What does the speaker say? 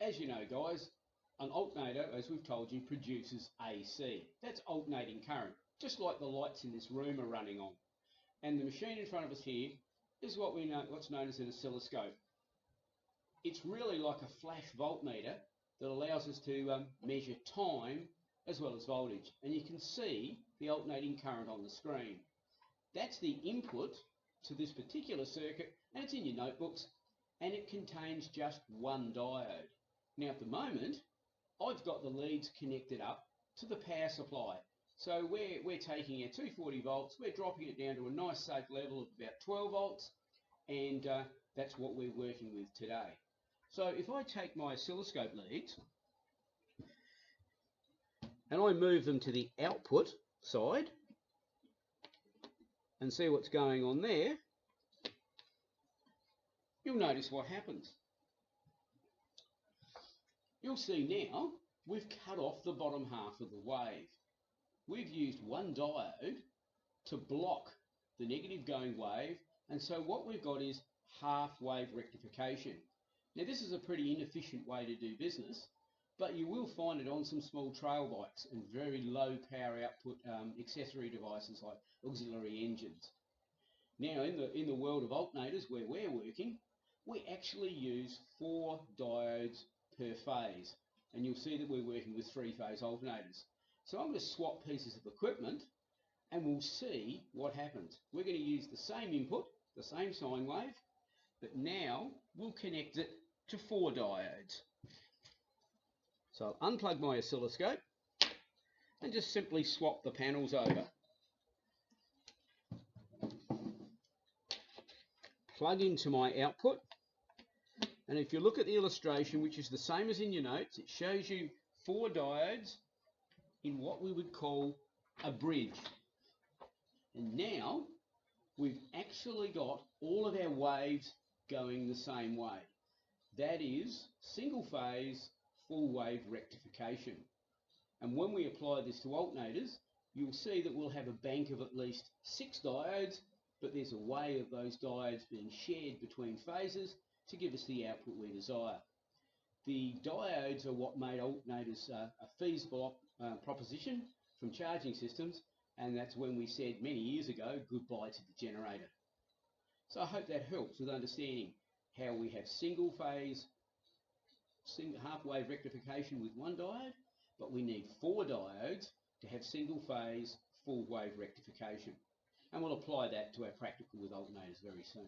As you know, guys, an alternator, as we've told you, produces AC. That's alternating current, just like the lights in this room are running on. And the machine in front of us here is what's known as an oscilloscope. It's really like a flash voltmeter that allows us to measure time as well as voltage. And you can see the alternating current on the screen. That's the input to this particular circuit, and it's in your notebooks, and it contains just one diode. Now at the moment, I've got the leads connected up to the power supply. So we're taking our 240 volts, we're dropping it down to a nice safe level of about 12 volts, and that's what we're working with today. So if I take my oscilloscope leads and I move them to the output side and see what's going on there, you'll notice what happens. You'll see now we've cut off the bottom half of the wave. We've used one diode to block the negative going wave, and so what we've got is half wave rectification. Now this is a pretty inefficient way to do business, but you will find it on some small trail bikes and very low power output accessory devices like auxiliary engines. Now in the world of alternators where we're working, we actually use 4 diodes per phase, and you'll see that we're working with 3-phase alternators. So I'm going to swap pieces of equipment and we'll see what happens. We're going to use the same input, the same sine wave, but now we'll connect it to 4 diodes. So I'll unplug my oscilloscope and just simply swap the panels over. Plug into my output, and if you look at the illustration, which is the same as in your notes, it shows you 4 diodes in what we would call a bridge. And now we've actually got all of our waves going the same way. That is single phase full wave rectification. And when we apply this to alternators, you'll see that we'll have a bank of at least 6 diodes, but there's a way of those diodes being shared between phases to give us the output we desire. The diodes are what made alternators a feasible proposition from charging systems, and that's when we said many years ago goodbye to the generator. So I hope that helps with understanding how we have single phase half wave rectification with 1 diode, but we need 4 diodes to have single phase full wave rectification. And we'll apply that to our practical with alternators very soon.